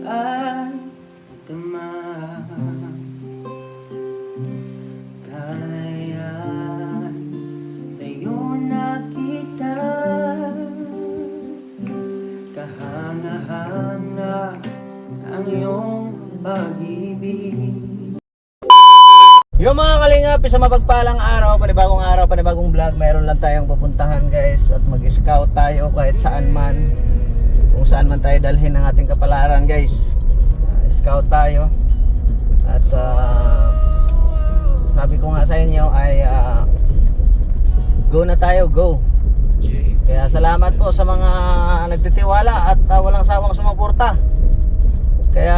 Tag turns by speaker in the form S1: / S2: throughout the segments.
S1: ay tama. Kalayaan sa'yo nakita, kahanga-hanga ang iyong pag-ibig.
S2: Yung mga kalingap, sa mapagpalang araw, panibagong vlog, mayroon lang tayong pupuntahan guys at mag-scout tayo kahit saan man, kung saan man tayo dalhin ang ating kapalaran guys. Scout tayo at sabi ko nga sa inyo ay go na tayo, go. Kaya salamat po sa mga nagtitiwala at walang sawang sumuporta. Kaya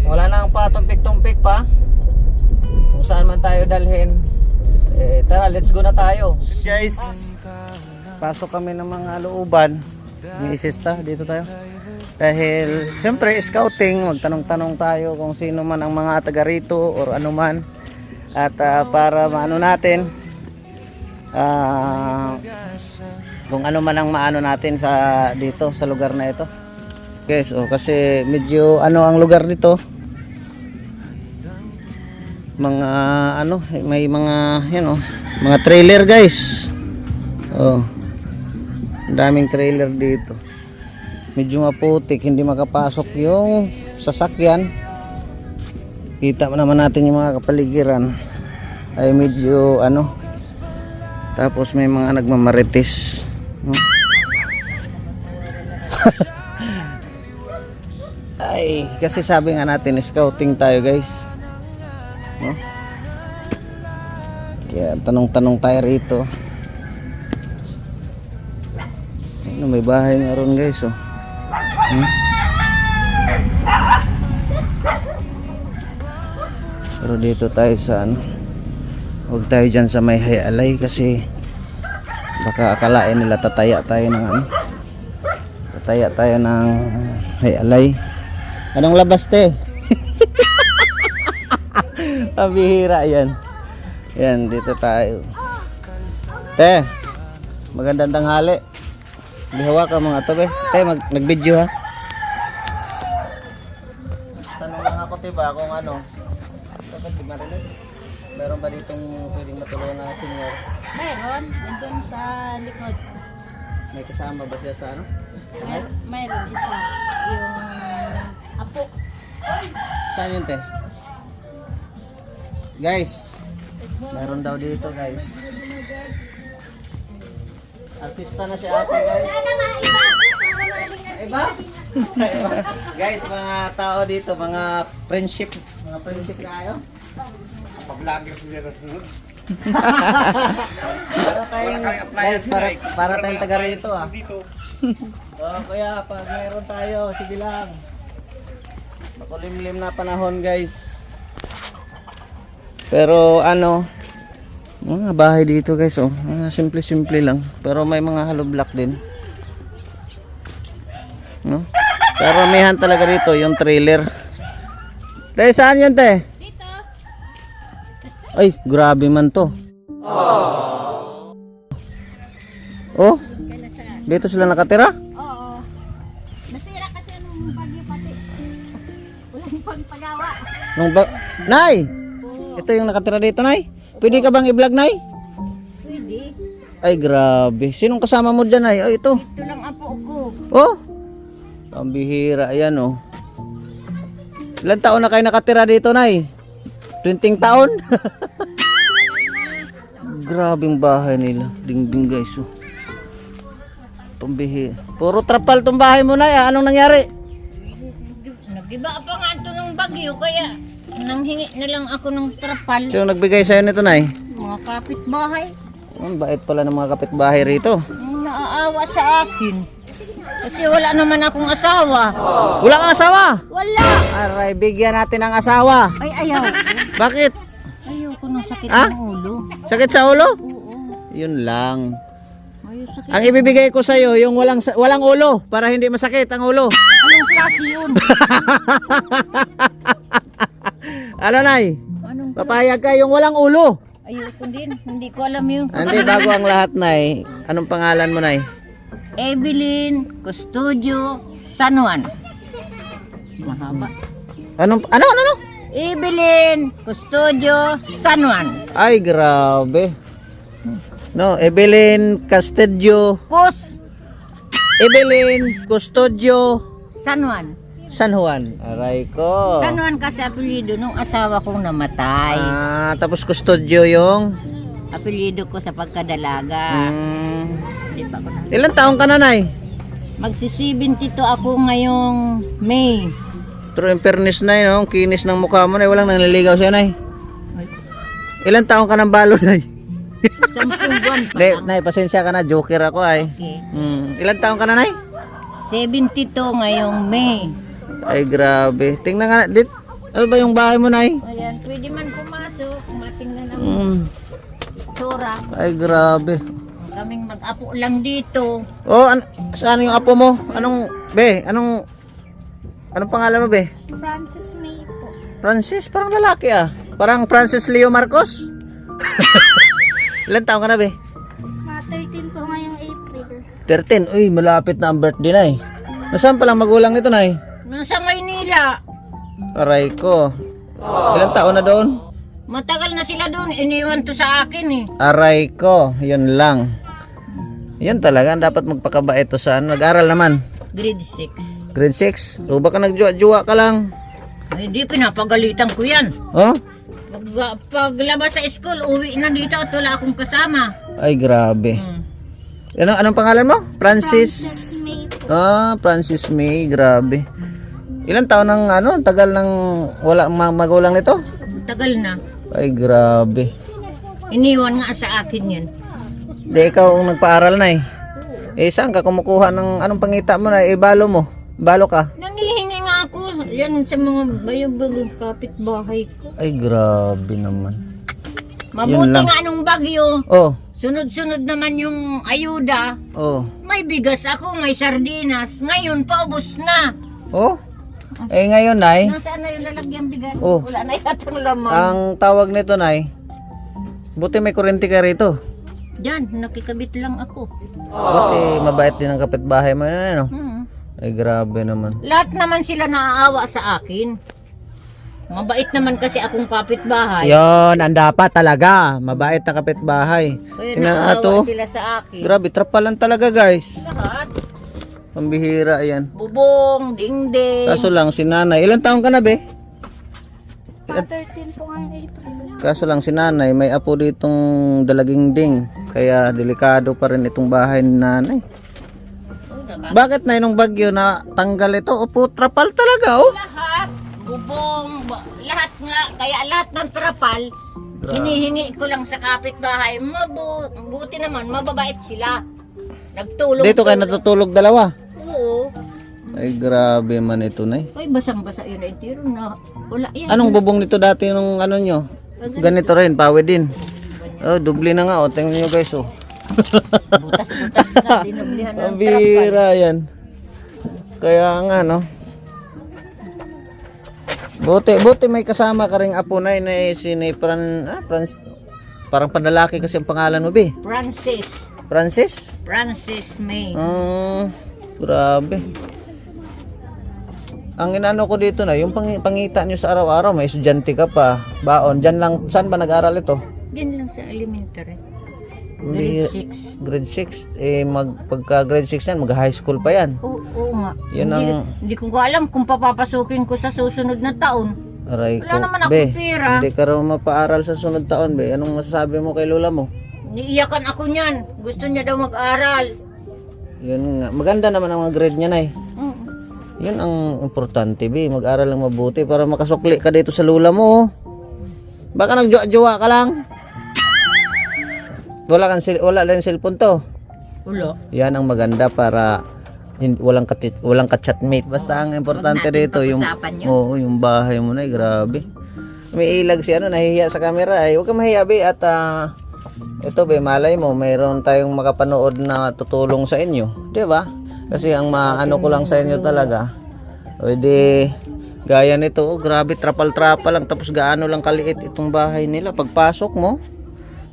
S2: wala nang patumpik-tumpik pa. Kung saan man tayo dalhin, tara, let's go na tayo guys. Pasok kami ng mga looban. May isista, dito tayo. Dahil siyempre scouting, magtanong-tanong tayo kung sino man ang mga taga rito or ano man. At para maano natin, kung ano man ang maano natin sa dito sa lugar na ito guys. Kasi medyo ano ang lugar dito, mga ano, may mga yan mga trailer guys. Ang daming trailer dito, medyo maputik, hindi makapasok yung sasakyan. Kita naman natin yung mga kapaligiran ay medyo ano, tapos may mga nagmamarites. Ay, kasi sabi nga natin scouting tayo guys. Kaya tanong-tanong tayo rito. Ano, may bahay nga ron guys. Pero dito tayo sa ano, huwag tayo dyan sa may hayalay kasi baka akalain nila tataya tayo ng ano, tataya tayo ng hayalay. Anong labas te? Pabihira yan. Yan, dito tayo. Te, magandang tanghali. Bihawa ka mga to be. Te, nag-video ha. Tanong lang ako tiba kung ano. Dapat di marinig. Meron ba ditong pwedeng matulungan na senior?
S3: Mayroon, nandun sa likod.
S2: May kasama ba siya sa ano?
S3: Mayroon isa, yung apo.
S2: Saan yun te? Guys, mayroon daw dito guys. Artista na si ate guys. Iba? Guys, mga tao dito, mga friendship kayo.
S1: Pag-vlogger sila na sunod.
S2: Para tayong, guys, para tayong taga rito ah. Kaya pag mayroon tayo, sige lang. Makulimlim na panahon guys. Pero ano, mga bahay dito guys, mga simple lang, pero may mga hollow block din, no? Karamihan talaga dito yung trailer. Te, saan yun te?
S3: Dito.
S2: Ay, grabe man to. Oh, dito sila nakatira?
S3: Oo. Nasira kasi nung bagyo pati. Walang pagpagawa.
S2: Nay! Ito yung nakatira dito, Nay. Pwede ka bang i-vlog, Nay?
S3: Pwede.
S2: Ay, grabe. Sinong kasama mo dyan, Nay? Ito.
S3: Ito lang apo ko.
S2: Oh! Ang bihira. Ayan, oh. Ilan taon na kayo nakatira dito, Nay? 20 taon? Grabing bahay nila. Ding-ding, guys, oh. Pambihira. Puro trapal tong bahay mo, Nay. Anong nangyari?
S3: Nag-iba pa nga ito ng bagyo, kaya nanghingi na lang ako ng trapal.
S2: Sino nagbigay sa'yo nito, Nay?
S3: Mga kapitbahay.
S2: Ang bait pala ng mga kapitbahay rito.
S3: Naaawa sa akin. Kasi wala naman akong asawa.
S2: Wala kang asawa?
S3: Wala.
S2: Aray, bigyan natin ng asawa.
S3: Ay, ayaw.
S2: Bakit?
S3: Ayaw ko ng sakit
S2: Ah?
S3: ng ulo.
S2: Sakit sa ulo?
S3: Oo.
S2: Yun lang.
S3: Ayaw sakit.
S2: Ang ibibigay ko sa'yo, yung walang ulo, para hindi masakit ang ulo.
S3: Anong klase yun?
S2: Ano, Nay?
S3: Anong klase?
S2: Papayag ka yung walang ulo.
S3: Ayoko din. Hindi ko alam yun.
S2: Hindi, bago ang lahat, Nay. Anong pangalan mo, Nay?
S3: Evelyn Custodio San Juan. Mahaba.
S2: Ano?
S3: Evelyn Custodio San Juan.
S2: Ay, grabe. No, Evelyn Custodio. Evelyn Custodio
S3: San Juan.
S2: San Juan. Aray ko.
S3: San Juan kasi apelyido nung asawa kong namatay.
S2: Tapos Custodio yung...
S3: Apelyido ko sa pagkadalaga.
S2: Hmm.
S3: Hindi pa ko na.
S2: Ilan taong ka na, Nay?
S3: Magsi-72 ako ngayong May.
S2: True in fairness, Nay, no? Ang kinis ng mukha mo, Nay. Walang nanliligaw siya, Nay.
S3: Ay,
S2: Ilan taong ka ng balo, Nay?
S3: 10 buwan pa
S2: Nay,
S3: lang.
S2: Nay, pasensya ka na. Joker ako, ay.
S3: Okay.
S2: Ilan taong ka na, Nay?
S3: 72 ngayong May.
S2: Ay, grabe. Tingnan nga, ano ba yung bahay mo, Nay?
S3: Ayan, pwede man pumasok. Matingnan ang tsura.
S2: Ay, grabe.
S3: Kaming mag-apo lang dito.
S2: Oh, saan yung apo mo? Anong pangalan mo, Be?
S3: Francis May po.
S2: Francis, parang lalaki ah. Parang Francis Leo Marcos. Ilan taong ka na, Be?
S3: 13 po ngayong April.
S2: 13. Uy, malapit na ang birthday, Nay. Nasaan palang magulang nito, Nay?
S3: Nasa Maynila.
S2: Aray ko. Ilan taon na doon?
S3: Matagal na sila doon. Iniwan to sa akin eh.
S2: Aray ko. Yun lang. Yan talaga. Dapat magpakabait to saan. Nag-aral naman.
S3: Grade 6.
S2: Grade 6. O baka nagjuwa-juwa ka lang.
S3: Ay, hindi, pinapagalitan ko yan.
S2: Oh?
S3: Paglabas sa school, uwi na dito at wala akong kasama.
S2: Ay, grabe. Anong pangalan mo? Francis
S3: May po.
S2: Francis May. Grabe. Ilan taon ng tagal ng wala magulang nito?
S3: Tagal na.
S2: Ay, grabe.
S3: Iniwan nga sa akin yan.
S2: Di ikaw ang nagpaaral, Nay. Saan ka kumukuha ng anong pangita mo, Nay? Balo mo. Balo ka.
S3: Nangihingi nga ako. Yan sa mga bayong kapitbahay ko.
S2: Ay, grabe naman.
S3: Mabuti
S2: lang.
S3: nga nung bagyo.
S2: Oh,
S3: Sunod-sunod naman yung ayuda.
S2: oh.
S3: May bigas ako, may sardinas. Ngayon, paubos na.
S2: Oh? Ngayon, Nay,
S3: Nasaan na yung lalagyan bigas?
S2: Oh.
S3: Wala na yatang laman.
S2: ang tawag nito, Nay, buti may kurente ka rito.
S3: Diyan, nakikabit lang ako.
S2: Buti mabait din ang kapitbahay mo, ano?
S3: Hmm.
S2: Ay, grabe naman.
S3: Lahat naman sila naaawa sa akin. Mabait naman kasi akong kapitbahay.
S2: Yon, ang dapat talaga. Mabait na kapitbahay.
S3: Kaya
S2: Tingnan
S3: naaawa
S2: ato.
S3: sila sa akin.
S2: Grabe, trapalan talaga, guys.
S3: Lahat.
S2: Pambihira yan.
S3: Bubong, dingding.
S2: Kaso lang, si Nanay. Ilan taong ka na, Be?
S3: 13 po ngayong April.
S2: Kaso lang, si Nanay, may apo ditong dalagingding. Kaya delikado pa rin itong bahay ni Nanay. Bakit na nung bagyo na tanggal ito? Opo, trapal talaga, oh.
S3: Lahat. Bubong, lahat nga. Kaya lahat ng trapal, hinihingi ko lang sa kapitbahay. Mabuti naman, mababait sila. Nagtulong.
S2: Dito kayo natutulog dalawa.
S3: Oo.
S2: Ay, grabe man ito, Nay.
S3: Ay, basang-basa yun ay tiro na. Wala yan.
S2: Anong bubong nito dati nung ano nyo? Ganito rin, pawe din. Oh, dubli na nga, oh. Tingnan nyo, guys, oh.
S3: Butas-butas na, dinublihan ng
S2: Ang bira yan. Kaya nga, no. Buti may kasama ka ring apo, Nay, na si parang panlalaki kasi ang pangalan mo, Be.
S3: Francis
S2: Francis?
S3: May.
S2: Grabe. Ang inano ko dito na, yung pangita nyo sa araw-araw, may estudyante ka pa, baon. Diyan lang, saan ba nag-aral ito?
S3: Diyan lang sa elementary.
S2: Grade 6. Pagka grade 6 yan, mag-high school pa yan.
S3: Oo nga.
S2: Yun
S3: Hindi ko alam kung papapasukin ko sa susunod na taon.
S2: Aray
S3: Wala
S2: ko.
S3: naman ako
S2: Be,
S3: pera.
S2: hindi ka raw mapaaral sa sunod taon, Be. Anong masasabi mo kay lola mo?
S3: Niiyakan ako niyan. Gusto niya daw mag-aral.
S2: Yun nga. Maganda naman ang mga grade niya, Nay. Yun ang importante, Be. Mag-aral lang mabuti para makasukli ka dito sa lola mo. Baka nagjowa-jowa ka lang. Wala lang cellphone to.
S3: Wala.
S2: Yan ang maganda para walang ka-chatmate. Basta ang importante
S3: Huwag natin
S2: dito yung
S3: pag-usapan yun.
S2: yung bahay mo, Nay, grabe. May ilag si nahihiya sa camera ay. Huwag kang mahiya, Be, at ito, Be, malay mo mayroon tayong makapanood na tutulong sa inyo, 'di ba? Kasi ang maano ko lang sa inyo talaga. O di gaya nito, grabe, trapal-trapal lang, tapos gaano lang kaliit itong bahay nila pagpasok mo.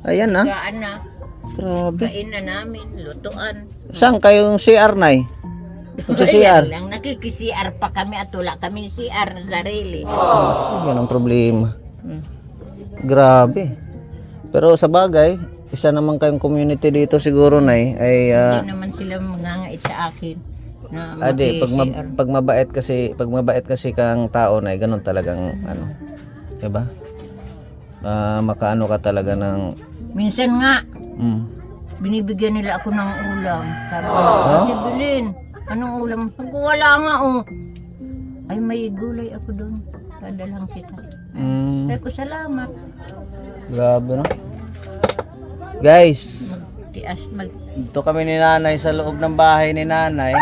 S2: Ayan na.
S3: Gaan na.
S2: Grabe.
S3: Kain na namin. Lutuan.
S2: Saan kayong CR, Nay? Nagsi-CR?
S3: Lang, nakikisi-CR pa kami at wala kami CR na sarili.
S2: Yan ang problema.
S3: Hmm.
S2: Grabe. Pero sa bagay, isa naman kayong community dito siguro nay ay
S3: Hindi naman sila mangangait sa akin na
S2: ade
S3: maki-CR.
S2: pag mabait kasi kang tao nay ganun talagang ano, 'di ba? Makaano ka talaga ng
S3: Minsan nga,
S2: mm.
S3: binibigyan nila ako ng ulam. Sabi ko, Ate Belen, anong ulam? Sabi ko, wala nga oh. Ay, may gulay ako doon. Dadalhan kita. Sabi ko, salamat.
S2: Grabe no. Guys,
S3: Magtias,
S2: dito kami ni nanay sa loob ng bahay ni nanay.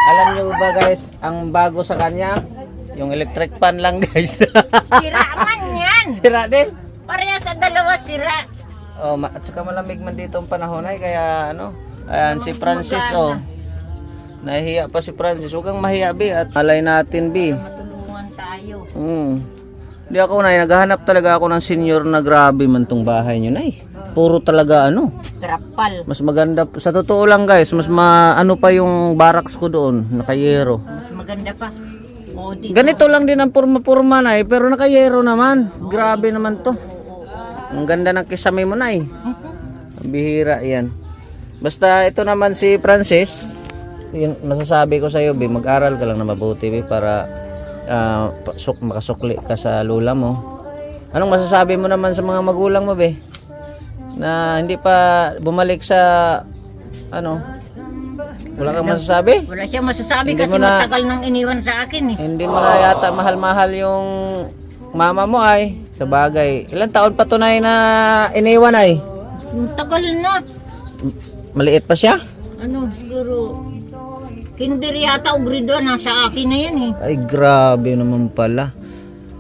S2: Alam niyo ba guys, ang bago sa kanya, yung electric fan lang guys.
S3: Sira man yan.
S2: Sira din.
S3: Pareha sa dalawa sira.
S2: Oh, at saka malamig man dito ang panahon ay kaya ano. Ayan si Francis oh. Nahihiya pa si Francis. Huwag kang mahiya bi at malay natin bi.
S3: Matulungan tayo.
S2: Hindi ako nay, naghahanap talaga ako ng senior na grabe man tong bahay niyo nay. Puro talaga ano.
S3: Trapal.
S2: Mas maganda sa totoo lang guys, mas ano pa yung barracks ko doon, nakayero.
S3: Mas maganda pa. O, dito.
S2: Ganito lang din ang purma-purma nay, pero nakayero naman. Grabe naman to. Ang ganda ng kisame mo nay. Ang bihira yan. Basta ito naman si Francis, yun, masasabi ko sa iyo, Bi, mag-aral ka lang na mabuti, Bi, para makasukli ka sa lula mo. Anong masasabi mo naman sa mga magulang mo, Bi? Na hindi pa bumalik sa ano? Wala kang masasabi?
S3: Wala siyang masasabi
S2: Hindi
S3: kasi
S2: mo na-
S3: matagal nang iniwan sa akin eh.
S2: Hindi mo na yata mahal-mahal yung mama mo ay. Sa bagay. Ilang taon pa tunay na iniwan ay?
S3: Tagal na.
S2: Maliit pa siya?
S3: Ano, siguro kinder yata o grade 1 nasa akin na yan eh.
S2: Ay grabe naman pala.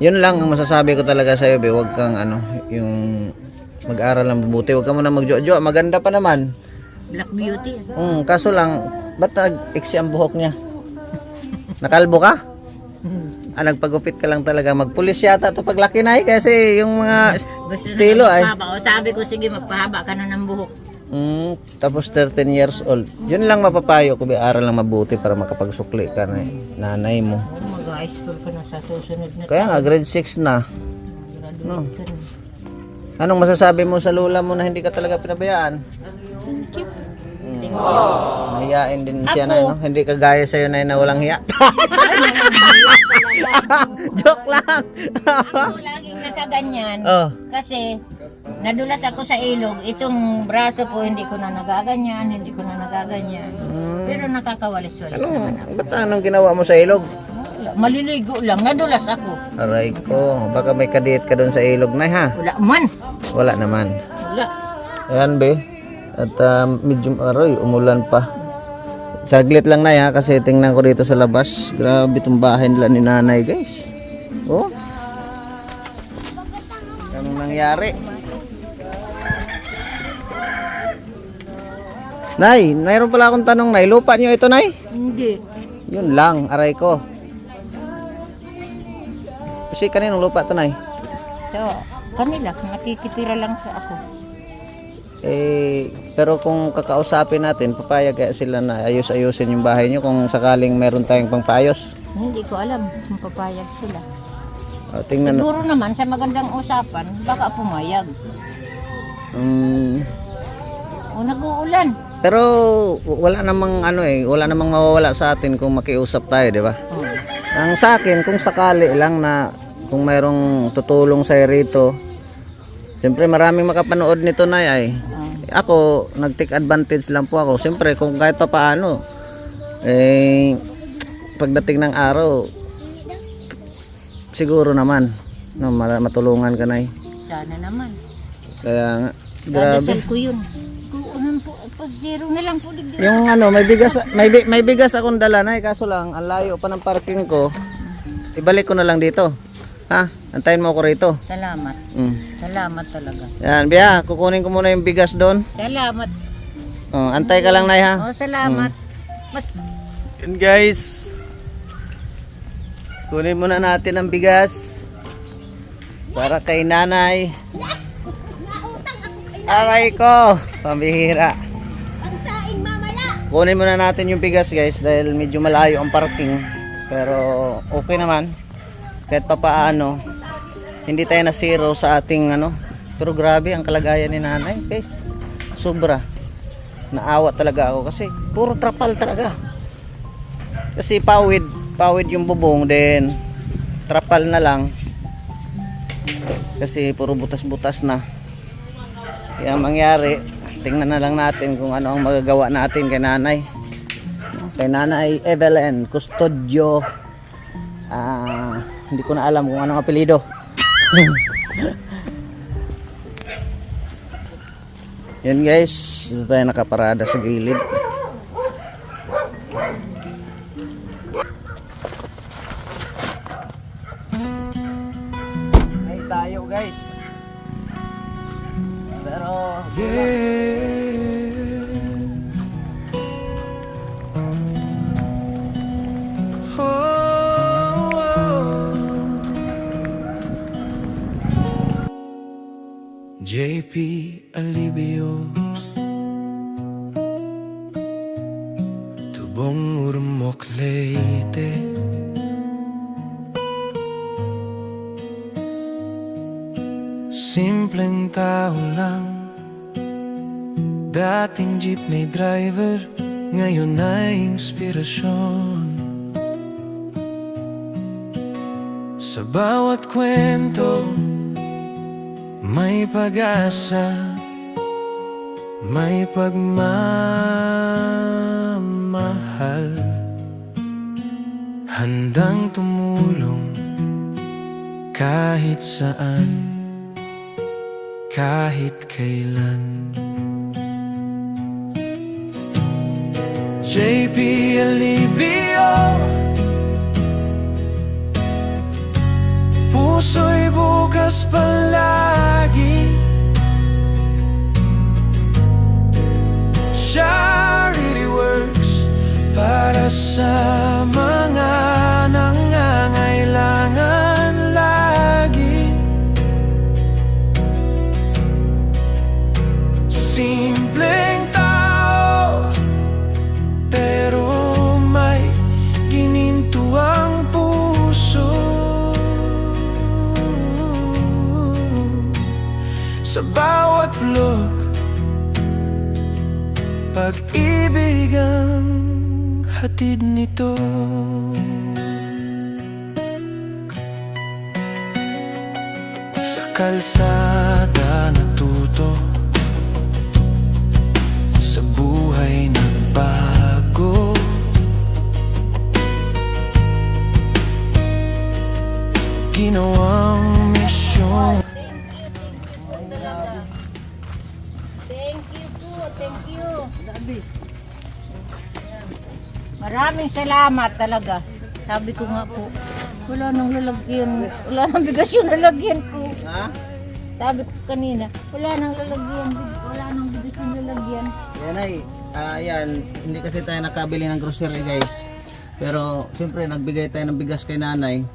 S2: Yun lang ang masasabi ko talaga sa iyo, Be. Huwag kang ano, yung mag-aral ng mabuti. Huwag ka muna magjo-jo. Maganda pa naman.
S3: Black beauty.
S2: Kaso lang, ba't nag-iksi ang buhok niya? Nakalbo ka? Nagpagupit ka lang talaga. Magpulis yata ito paglaki na eh. Kasi yung mga
S3: Gusto
S2: estilo
S3: na
S2: ay.
S3: magpahaba. O sabi ko, sige magpahaba ka na ng buhok.
S2: Tapos 13 years old. Yun lang mapapayo ko, Be. Aral lang mabuti para makapagsukli ka na nanay mo.
S3: Mag-high school ka na sa susunod na
S2: Kaya nga, grade 6 na.
S3: graduate ka na.
S2: Anong masasabi mo sa lula mo na hindi ka talaga pinabayaan?
S3: Thank you.
S2: Mahiyain din siya
S3: Ako.
S2: na, no? Hindi kagaya sa'yo na walang hiya. Joke lang.
S3: Ako laging nakaganyan.
S2: Oh.
S3: Kasi nadulas ako sa ilog. Itong braso ko hindi ko na nagaganyan. Hindi ko na nagaganyan. Pero nakakawalis-walis naman ako.
S2: Ba't anong ginawa mo sa ilog?
S3: Wala. Maliligo lang. Nadulas ako.
S2: Aray ko. Baka may kadiit ka doon sa ilog na, ha?
S3: Wala man.
S2: Wala naman.
S3: Wala.
S2: Ayan, Be. At medium aroy, umulan pa. Saglit lang na ya kasi tingnan ko dito sa labas. Grabe itong bahay nila ni nanay, guys. Oh. Anong nangyari? Nay, mayroon pala akong tanong, Nay. Lupa niyo ito, Nay?
S3: Hindi.
S2: Yun lang, aray ko. Kasi kaninong lupa ito, Nay?
S3: So, kanila. Nakikitira lang sa ako.
S2: Pero kung kakausapin natin, papayag kaya sila na ayos-ayusin yung bahay nyo kung sakaling meron tayong pangpayos.
S3: Hindi ko alam kung papayag sila.
S2: Tingnan.
S3: Siguro naman sa magandang usapan, baka pumayag. O nag-uulan.
S2: Pero wala namang wala namang mawawala sa atin kung makiusap tayo, di ba? Ang sa akin, kung sakali lang na kung mayroong tutulong sa'yo rito, siyempre maraming makapanood nito na ay. Ako, nag-take advantage lang po ako. Siyempre, kung kahit pa paano, pagdating ng araw, siguro naman, no, matulungan ka na eh.
S3: Sana naman.
S2: Kaya nga, grabe.
S3: Dadasal ko yun. Kuunan po, zero na lang po.
S2: Yung may bigas akong dala na kaso lang, ang layo pa ng parking ko. Ibalik ko na lang dito. Ha? Antayin mo ako rito.
S3: Salamat. Salamat talaga.
S2: Yan, Bia, kukunin ko muna yung bigas doon.
S3: Salamat.
S2: Oh, antay ka lang, Nay, ha?
S3: Oh, salamat.
S2: Yan, guys. Kunin muna natin ang bigas para kay nanay. Aray ko, pambihira.
S3: Ang saing mamaya.
S2: Kukunin muna natin yung bigas guys dahil medyo malayo ang parking. Pero okay naman. Kahit papaano, hindi tayo na zero sa ating ano. Pero grabe ang kalagayan ni nanay guys. Sobra. Naawa talaga ako kasi puro trapal talaga. Kasi pawid yung bubong, then trapal na lang. Kasi puro butas-butas na. Kaya mangyari, tingnan na lang natin kung ano ang magagawa natin kay nanay. Kay nanay Evelyn Custodio. Hindi ko na alam kung anong apelyido. Yan guys, dito tayo nakaparada sa gilid. May sayo guys. Pero
S4: JP Alibio Tubong Urmok Leyte Simpleng tao lang Dating jeepney driver Ngayon ay inspirasyon Sa bawat kwento may pag-asa, may pagmamahal, handang tumulong kahit saan, kahit kailan. JP Alibio, puso'y bukas palagi. Charity works para sa mga nangangailangan lagi. Simpleng tao, pero may ginintuang puso. Sa bawat blog, pag-ibig ang hatid nito. Sa kalsada natuto, sa buhay nagbago. Ginawang misyon.
S3: Thank you. Maraming salamat talaga. Sabi ko nga po, wala nang lalagyan, wala nang bigas yung lalagyan ko.
S2: ha?
S3: Sabi ko kanina, wala nang lalagyan, wala nang bigas yung lalagyan.
S2: Yan ay, yan, hindi kasi tayo nakabili ng grocery guys. Pero siyempre nagbigay tayo ng bigas kay nanay.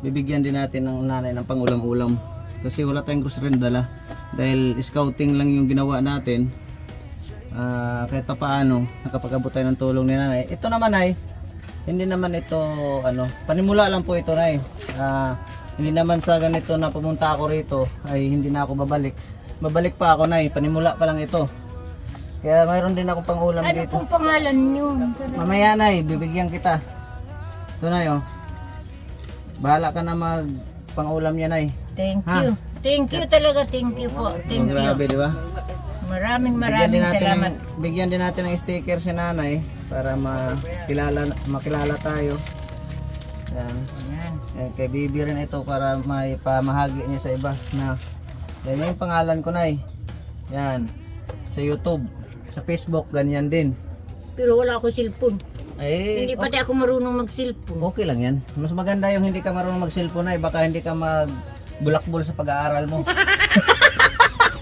S2: Bibigyan din natin ng nanay ng pangulam-ulam. Kasi wala tayong grocery na dala. Dahil scouting lang yung ginawa natin. Kahit pa paano, nakapag-abot tayo ng tulong ni nanay. Ito naman ay, hindi naman ito, panimula lang po ito na hindi naman sa ganito na pumunta ako rito, ay hindi na ako babalik. Babalik pa ako na panimula pa lang ito. Kaya mayroon din akong pangulam
S3: Ano
S2: dito.
S3: pong pangalan niyo?
S2: Mamaya na bibigyan kita. Ito na bahala ka na mag pangulam niya na
S3: Thank
S2: Ha?
S3: you. Thank you talaga, thank you po. Thank you.
S2: Grabe, di ba?
S3: Maraming
S2: Bigyan din natin
S3: salamat.
S2: bigyan din natin ng sticker si nanay para makilala tayo. Yan.
S3: Ayan.
S2: Kay Bibi rin ito para may pamahagi niya sa iba na yan yung pangalan ko na Yan. Sa YouTube, sa Facebook, ganyan din.
S3: Pero wala ako cellphone.
S2: Eh,
S3: Hindi pati ako marunong mag-cellphone.
S2: okay lang yan. Mas maganda yung hindi ka marunong mag-cellphone baka hindi ka magbulakbol sa pag-aaral mo.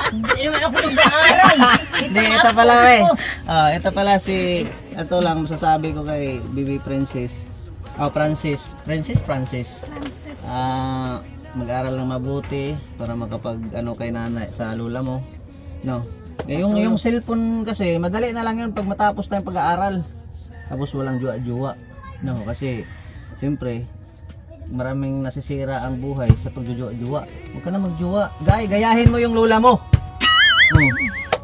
S3: Hindi naman ako nag-aaral.
S2: Hindi, ito pala ito pala ito lang masasabi ko kay Bibi Princess. Francis. Mag-aral ng mabuti para makapag kay nanay sa lula mo. No. Yung cellphone kasi, madali na lang yun pag matapos tayong pag-aaral. Tapos walang juwa-juwa. No, kasi siyempre maraming nasisira ang buhay sa pagjujuwa-juwa. Huwag ka na magjuwa. Gayahin mo yung lola mo.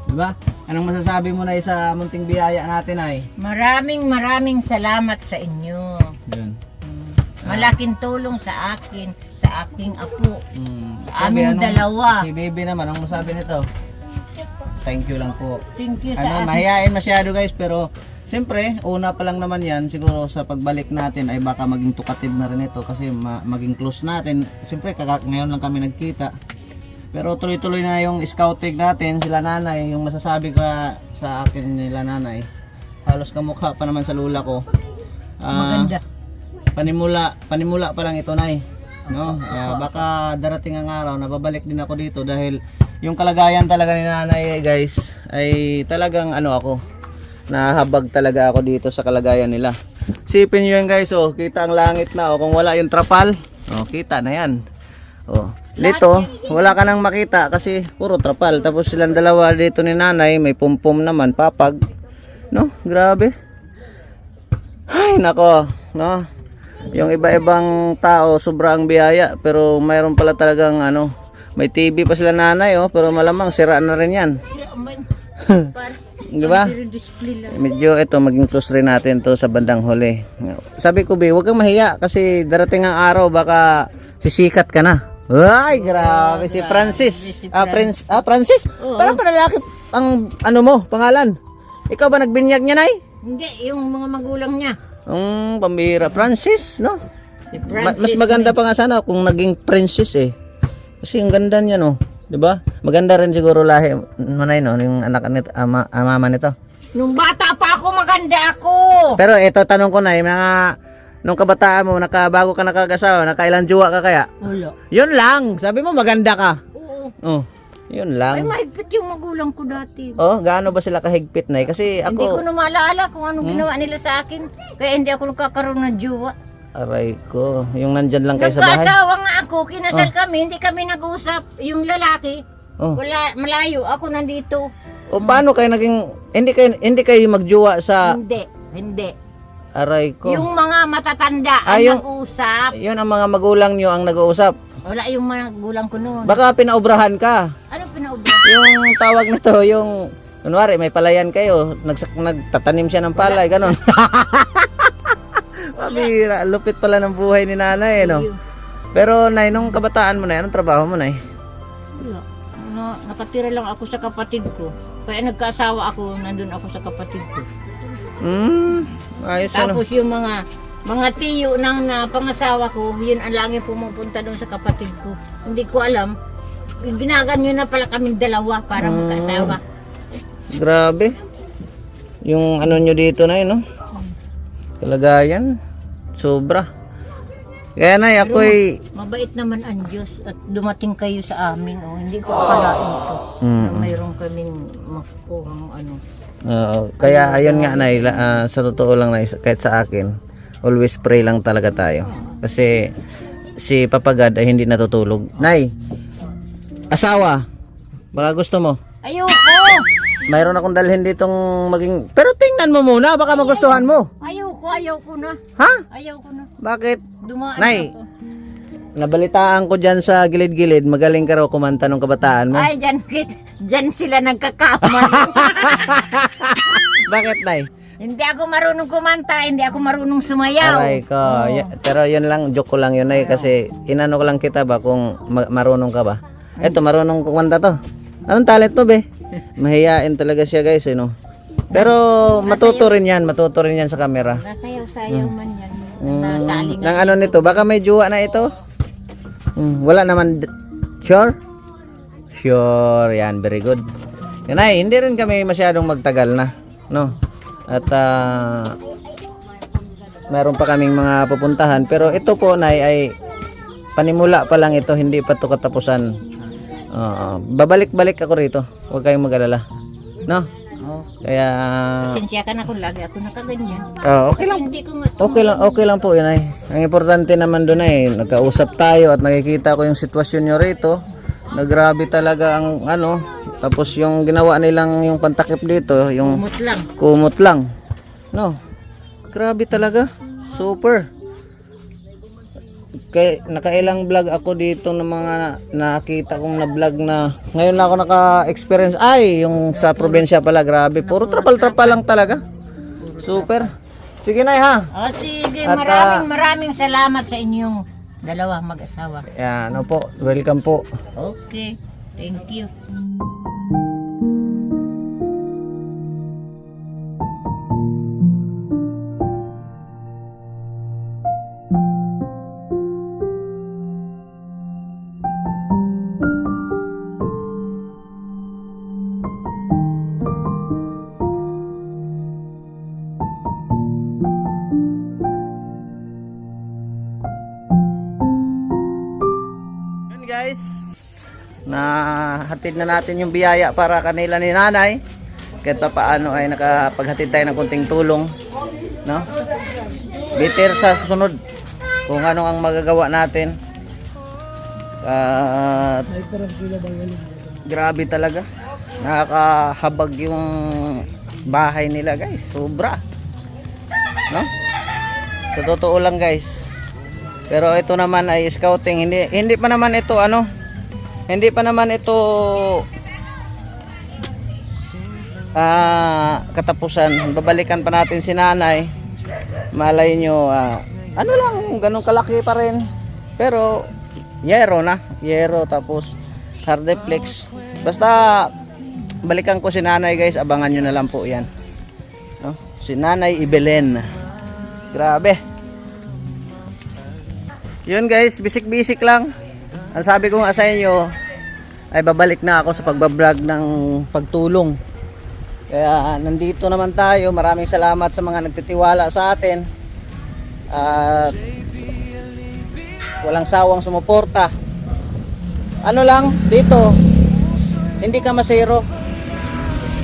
S2: Diba? Anong masasabi mo na sa munting biyaya natin ay?
S3: Maraming salamat sa inyo.
S2: Yun.
S3: Malaking tulong sa akin, sa aking apo. Sa
S2: Sabi,
S3: aming dalawa.
S2: Si Baby naman, anong masabi nito? Thank you lang po.
S3: Thank you sa akin.
S2: Mahihain masyado guys, pero siyempre, una pa lang naman yan, siguro sa pagbalik natin ay baka maging tukative na rin ito kasi maging close natin. Siyempre, ngayon lang kami nagkita. Pero tuloy-tuloy na yung scouting natin, sila nanay, yung masasabi ka sa akin nila nanay. Halos kamukha pa naman sa lula ko.
S3: Maganda.
S2: Panimula pa lang ito, nay. No? Baka darating ang araw na babalik din ako dito dahil yung kalagayan talaga ni nanay guys ay talagang ako, nahabag talaga ako dito sa kalagayan nila. Sipin nyo yan guys, kita ang langit na, kung wala yung trapal, kita na yan. Dito, wala ka nang makita kasi puro trapal. Tapos silang dalawa dito ni nanay, may pumpum naman, papag. No, grabe. Ay, nako, no. Yung iba-ibang tao sobrang biyaya, pero mayroon pala talagang may TV pa sila nanay, pero malamang sira na rin yan. Di ba? Medyo ito, maging close rin natin to sa bandang huli. Sabi ko, huwag kang mahiya kasi darating ang araw baka sisikat ka na. Ay, grabe si Francis. Francis? Parang panlalaki ang mo, pangalan. Ikaw ba nagbinyag niya, nay?
S3: Hindi, yung mga magulang niya.
S2: Pambira. Francis, no?
S3: Si Francis,
S2: Mas maganda pa nga sana kung naging princess Kasi ang ganda niya, no? 'Di ba? Maganda rin siguro lahi manay, no, yung anak nito, mama nito.
S3: Nung bata pa ako, maganda ako.
S2: Pero ito tanong ko na, nung kabataan mo, bago ka nakagasawa, nakailang jowa ka kaya?
S3: Wala.
S2: Yun lang. Sabi mo maganda ka.
S3: Oo.
S2: Yun
S3: Ay,
S2: lang.
S3: mahigpit yung magulang ko dati.
S2: Gaano ba sila kahigpit na kasi
S3: Hindi ko
S2: ako,
S3: na maalala kung anong ginawa nila sa akin. Kaya hindi ako nagkakaroon ng jowa.
S2: aray ko, yung nandyan lang kayo sa bahay.
S3: Nagkasawa nga ako, kinasal kami, hindi kami nag-usap. Yung lalaki, wala, malayo, ako nandito.
S2: O paano kayo naging, hindi kayo magjowa sa,
S3: Hindi.
S2: aray ko.
S3: Yung mga matatanda ang nag-usap.
S2: Yun ang mga magulang nyo ang nag-uusap.
S3: Wala yung mga magulang ko noon.
S2: Baka pinaubrahan ka.
S3: Anong pinaubra?
S2: Yung tawag nito, yung kunwari may palayan kayo, nagtatanim siya ng palay, ganon. Pamira, lupit pala ng buhay ni nanay, no? Pero nay, nung kabataan mo na, anong trabaho mo, nay?
S3: Wala. Nakatira lang ako sa kapatid ko. Kaya nagkaasawa ako, nandun ako sa kapatid ko.
S2: Ayos
S3: Tapos yung mga tiyo ng pangasawa ko, yun ang langit pumupunta doon sa kapatid ko. Hindi ko alam. Ginaganyo na pala kaming dalawa para magkaasawa.
S2: Grabe. Yung nyo dito na no? Kalagayan. Sobra. Kaya nay, ako'y...
S3: Mabait naman ang Diyos at dumating kayo sa amin. Hindi ko akalain ito. Na mayroon kaming makukuhang
S2: kaya ayun nga nay, sa totoo lang nay, kahit sa akin, always pray lang talaga tayo. Kasi si Papa God ay hindi natutulog. Nay, asawa, baka gusto mo?
S3: Ayoko!
S2: Mayroon akong dalhin ditong maging... Pero tingnan mo muna, baka magustuhan mo.
S3: Ayoko na.
S2: Ha?
S3: Ayoko na.
S2: Bakit?
S3: Dumaan
S2: Nay,
S3: ako.
S2: nabalitaan ko dyan sa gilid-gilid, magaling ka raw kumanta nung kabataan mo.
S3: Ay, dyan sila nagkakamali.
S2: Bakit, Nay?
S3: Hindi ako marunong kumanta, hindi ako marunong sumayaw.
S2: Aray ko. Pero yun lang, joke ko lang yun, Nay, kasi inano ko lang kita ba kung marunong ka ba? Eto, marunong kumanta to. Anong talent mo, be? Mahiyain talaga siya, guys, no? Pero matuto rin yan sa camera.
S3: Nasayaw-sayaw man yan.
S2: Nang nito, baka may jowa na ito? Wala naman. Sure? Sure, yan, very good. Yan ay, hindi rin kami masyadong magtagal na, no? At meron pa kaming mga pupuntahan, pero ito po, Nay, ay panimula pa lang ito, hindi pa ito katapusan. Babalik-balik ako rito, huwag kayong mag-alala, no? Kaya
S3: pasensya ka na kung lagi ako nakaganyan.
S2: okay lang. Okay lang po yun ay. Ang importante naman doon ay nagkausap tayo at nakikita ko yung sitwasyon nyo rito. Na grabe talaga ang ano. Tapos yung ginawa nilang yung pantakip dito, yung
S3: Umot lang.
S2: kumot lang. No. Grabe talaga. Super. Nakailang vlog ako dito ng mga nakita kong na vlog na ngayon lang ako naka-experience. Ay, yung sa probinsya pala, grabe. Puro trapal-trapal lang talaga. Super. Sige na ha.
S3: Sige,
S2: At,
S3: maraming salamat sa inyong dalawa mag-asawa.
S2: Yan, po. Welcome po.
S3: Okay, thank you.
S2: Yun guys, nahatid na natin yung biyaya para kanila ni nanay. Kahit pa paano ay nakapaghatid tayo ng konting tulong, no? Bitter sa susunod kung ano ang magagawa natin. At grabe talaga, nakakahabag yung bahay nila guys, sobra, no? Sa totoo lang guys. Pero ito naman ay scouting, hindi pa naman ito ano, hindi pa naman ito katapusan. Babalikan pa natin si nanay. Malay nyo, ano lang, ganun kalaki pa rin. Pero yero na, yero tapos hardeplex. Basta balikan ko si nanay guys, abangan nyo na lang po yan, no? Si Nanay Ibelen, grabe. Yun guys, bisik-bisik lang. Ang sabi ko nga sa inyo ay babalik na ako sa pagbablog ng pagtulong. Kaya nandito naman tayo. Maraming salamat sa mga nagtitiwala sa atin. At walang sawang sumuporta. Ano lang dito, hindi ka masero.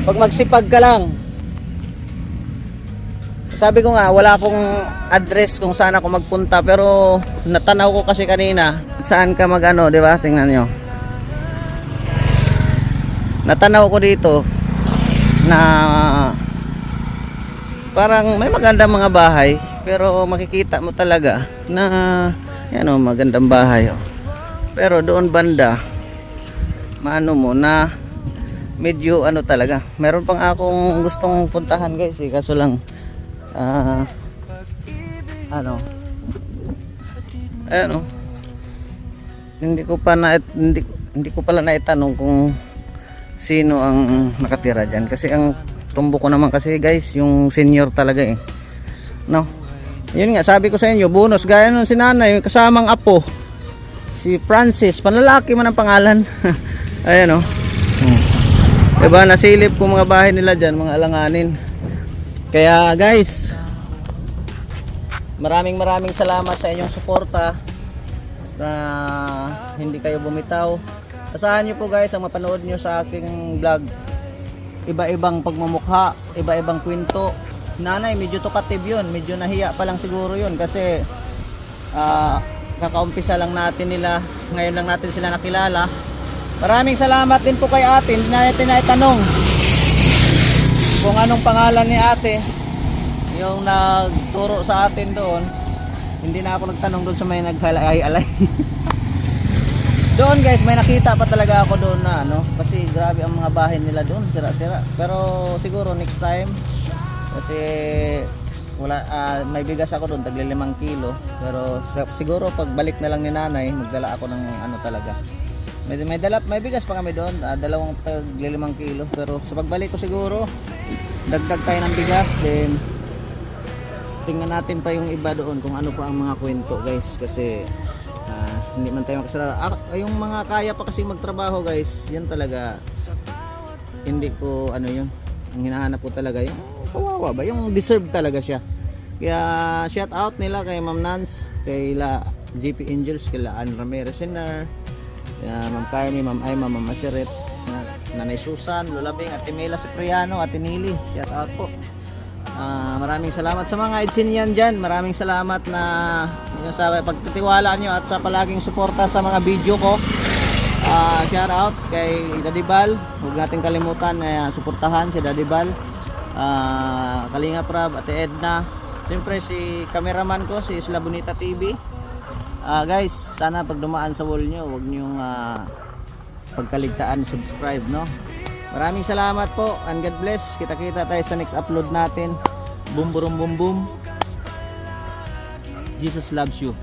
S2: Pag magsipag ka lang. Sabi ko nga, wala akong address kung saan ako magpunta, pero natanaw ko kasi kanina saan ka magano, di ba? Tingnan nyo. Natanaw ko dito na parang may magandang mga bahay, pero makikita mo talaga na yan o, magandang bahay o. Pero doon banda, maano mo na medyo ano talaga. Meron pang akong gustong puntahan guys, kaso lang ano, ayan o, hindi ko pala naitanong kung sino ang nakatira dyan, kasi ang tumbo ko naman kasi guys yung senior talaga eh, no? Yun nga, sabi ko sa inyo, bonus gaya nun si nanay, kasamang apo si Francis, panlalaki man ang pangalan. Ayan o, diba, nasilip ko mga bahay nila dyan, mga alanganin. Kaya guys, maraming salamat sa inyong suporta na hindi kayo bumitaw. Asahan nyo po guys ang mapanood nyo sa aking vlog. Iba-ibang pagmumukha, iba-ibang kwento. Nanay, medyo talkative yun, medyo nahiya pa lang siguro yun kasi kakaumpisa lang natin nila, ngayon lang natin sila nakilala. Maraming salamat din po kay ate, hindi natin naitanong kung anong pangalan ni ate, yung nagturo sa atin doon. Hindi na ako nagtanong doon sa may naghalay-alay. Doon guys, may nakita pa talaga ako doon na ano, kasi grabe ang mga bahay nila doon, sira-sira. Pero siguro next time, kasi wala, may bigas ako doon, tagli 5 kilo. Pero siguro pag balik na lang ni nanay, magdala ako ng ano talaga. May bigas pa kami doon, dalawang tagli 5 kilo. Pero sa pagbalik ko siguro, dagdag tayo ng bigas, then tingnan natin pa yung iba doon kung ano pa ang mga kwento guys, kasi hindi man tayo makasala. Yung mga kaya pa kasi magtrabaho guys, yan talaga hindi ko ano yun, ang hinahanap ko talaga yung kawawa ba, yung deserve talaga siya. Kaya shout out nila kay Ma'am Nance, kay GP Angels, kay Ann Ramirez Senar, Ma'am Carmi, Ma'am Ayma, Ma'am Maseret, Nanay Susan, Lola Bing, Ate Mela Cipriano, Ate Nili, shout out po. Maraming salamat sa mga Edsinian dyan. Maraming salamat na sa pagtitiwala nyo at sa palaging suporta sa mga video ko. Shout out kay Daddy Bal. Huwag natin kalimutan suportahan si Daddy Bal. Kalinga Prab, Ate Edna. Siyempre si cameraman ko, si Isla Bonita TV. Guys, sana pag dumaan sa wall nyo, huwag nyong pagkaligtaan subscribe, no? Maraming salamat po and God bless. Kita-kita tayo sa next upload natin. Boom boom boom boom. Jesus loves you.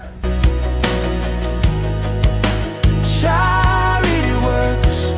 S4: Charity works